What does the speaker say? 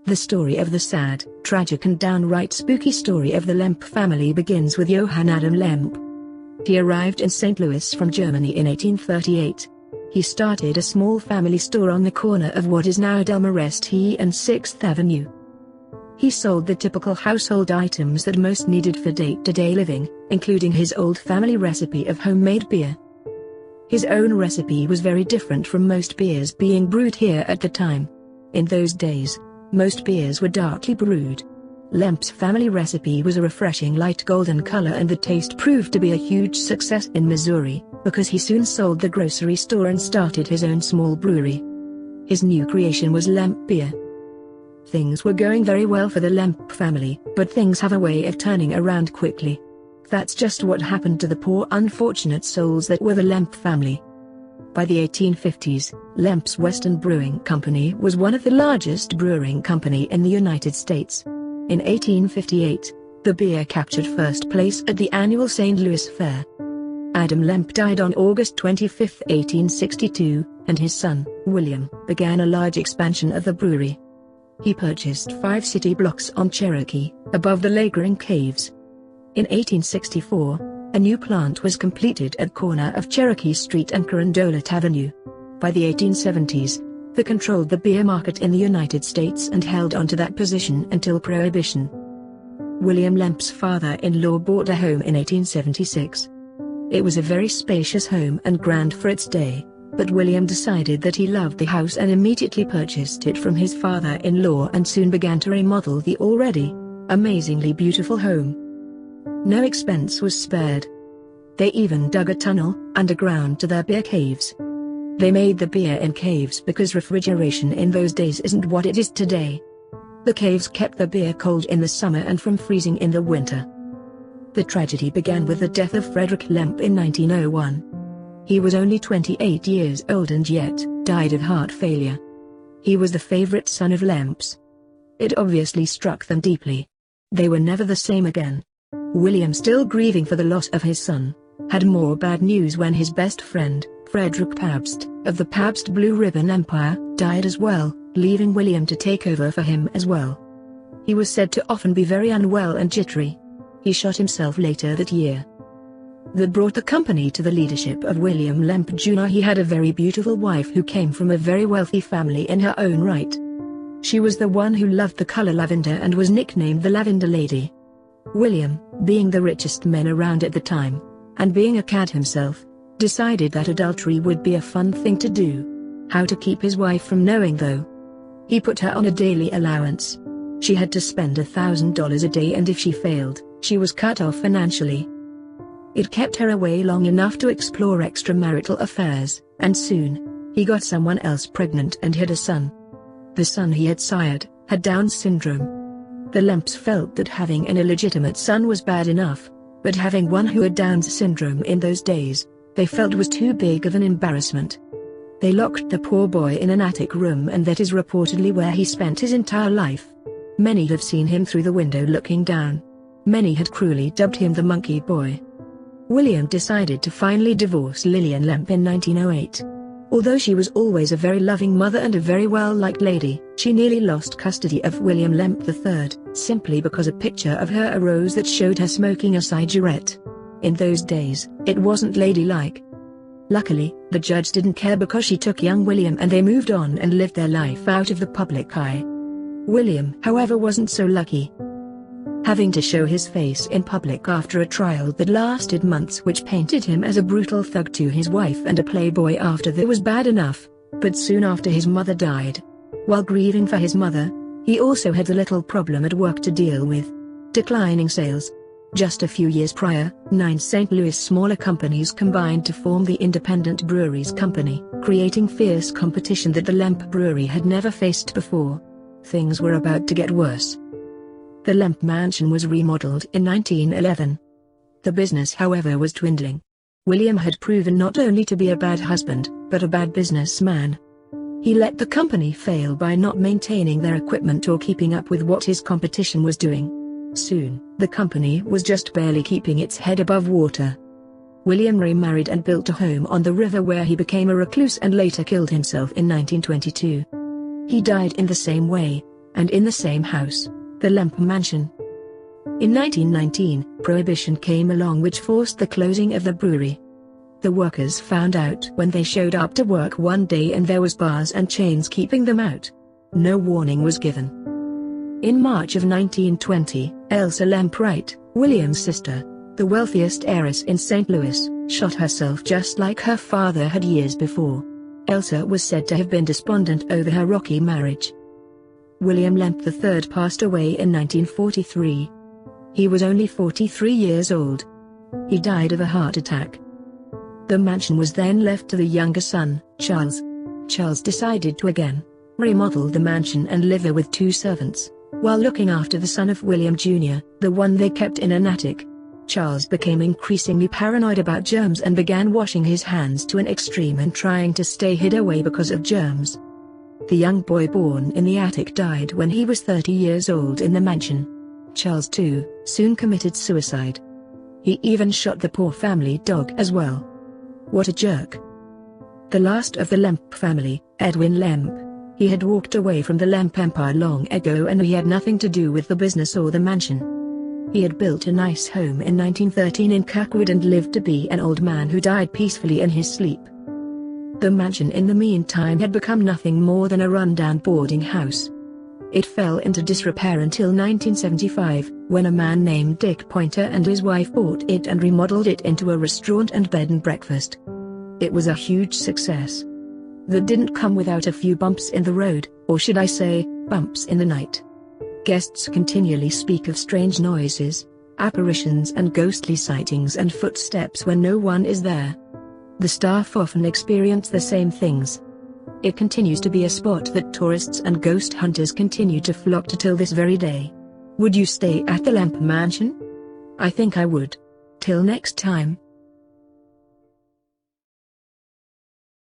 The story of the sad, tragic and downright spooky story of the Lemp family begins with Johann Adam Lemp. He arrived in St. Louis from Germany in 1838. He started a small family store on the corner of what is now Delmarest and 6th Avenue. He sold the typical household items that most needed for day-to-day living, including his old family recipe of homemade beer. His own recipe was very different from most beers being brewed here at the time. In those days, most beers were darkly brewed. Lemp's family recipe was a refreshing light golden color, and the taste proved to be a huge success in Missouri, because he soon sold the grocery store and started his own small brewery. His new creation was Lemp beer. Things were going very well for the Lemp family, but things have a way of turning around quickly. That's just what happened to the poor unfortunate souls that were the Lemp family. By the 1850s, Lemp's Western Brewing Company was one of the largest brewing company in the United States. In 1858, the beer captured first place at the annual St. Louis Fair. Adam Lemp died on August 25, 1862, and his son, William, began a large expansion of the brewery. He purchased 5 city blocks on Cherokee, above the Lagering Caves. In 1864, a new plant was completed at corner of Cherokee Street and Carondelet Avenue. By the 1870s, they controlled the beer market in the United States and held on to that position until Prohibition. William Lemp's father-in-law bought a home in 1876. It was a very spacious home and grand for its day, but William decided that he loved the house and immediately purchased it from his father-in-law and soon began to remodel the already amazingly beautiful home. No expense was spared. They even dug a tunnel underground to their beer caves. They made the beer in caves because refrigeration in those days isn't what it is today. The caves kept the beer cold in the summer and from freezing in the winter. The tragedy began with the death of Frederick Lemp in 1901. He was only 28 years old and yet died of heart failure. He was the favorite son of Lemp's. It obviously struck them deeply. They were never the same again. William, still grieving for the loss of his son, had more bad news when his best friend, Frederick Pabst, of the Pabst Blue Ribbon Empire, died as well, leaving William to take over for him as well. He was said to often be very unwell and jittery. He shot himself later that year. That brought the company to the leadership of William Lemp Jr. He had a very beautiful wife who came from a very wealthy family in her own right. She was the one who loved the color lavender and was nicknamed the Lavender Lady. William, being the richest man around at the time, and being a cad himself, decided that adultery would be a fun thing to do. How to keep his wife from knowing though? He put her on a daily allowance. She had to spend $1,000 a day, and if she failed, she was cut off financially. It kept her away long enough to explore extramarital affairs, and soon, he got someone else pregnant and had a son. The son he had sired had Down syndrome. The Lemps felt that having an illegitimate son was bad enough, but having one who had Down syndrome in those days, they felt was too big of an embarrassment. They locked the poor boy in an attic room, and that is reportedly where he spent his entire life. Many have seen him through the window looking down. Many had cruelly dubbed him the Monkey Boy. William decided to finally divorce Lillian Lemp in 1908. Although she was always a very loving mother and a very well-liked lady, she nearly lost custody of William Lemp III, simply because a picture of her arose that showed her smoking a cigarette. In those days, it wasn't ladylike. Luckily, the judge didn't care because she took young William and they moved on and lived their life out of the public eye. William, however, wasn't so lucky. Having to show his face in public after a trial that lasted months, which painted him as a brutal thug to his wife and a playboy after that was bad enough, but soon after his mother died. While grieving for his mother, he also had a little problem at work to deal with: declining sales. Just a few years prior, 9 St. Louis smaller companies combined to form the Independent Breweries Company, creating fierce competition that the Lemp Brewery had never faced before. Things were about to get worse. The Lemp Mansion was remodeled in 1911. The business, however, was dwindling. William had proven not only to be a bad husband, but a bad businessman. He let the company fail by not maintaining their equipment or keeping up with what his competition was doing. Soon, the company was just barely keeping its head above water. William remarried and built a home on the river where he became a recluse and later killed himself in 1922. He died in the same way, and in the same house, the Lemp Mansion. In 1919, Prohibition came along which forced the closing of the brewery. The workers found out when they showed up to work one day and there was bars and chains keeping them out. No warning was given. In March of 1920, Elsa Lemp Wright, William's sister, the wealthiest heiress in St. Louis, shot herself just like her father had years before. Elsa was said to have been despondent over her rocky marriage. William Lemp III passed away in 1943. He was only 43 years old. He died of a heart attack. The mansion was then left to the younger son, Charles. Charles decided to again remodel the mansion and live there with 2 servants, while looking after the son of William Jr., the one they kept in an attic. Charles became increasingly paranoid about germs and began washing his hands to an extreme and trying to stay hid away because of germs. The young boy born in the attic died when he was 30 years old in the mansion. Charles too soon committed suicide. He even shot the poor family dog as well. What a jerk. The last of the Lemp family, Edwin Lemp. He had walked away from the Lemp empire long ago and he had nothing to do with the business or the mansion. He had built a nice home in 1913 in Kirkwood and lived to be an old man who died peacefully in his sleep. The mansion in the meantime had become nothing more than a run-down boarding house. It fell into disrepair until 1975, when a man named Dick Pointer and his wife bought it and remodeled it into a restaurant and bed and breakfast. It was a huge success. That didn't come without a few bumps in the road, or should I say, bumps in the night. Guests continually speak of strange noises, apparitions and ghostly sightings and footsteps when no one is there. The staff often experience the same things. It continues to be a spot that tourists and ghost hunters continue to flock to till this very day. Would you stay at the Lemp Mansion? I think I would. Till next time.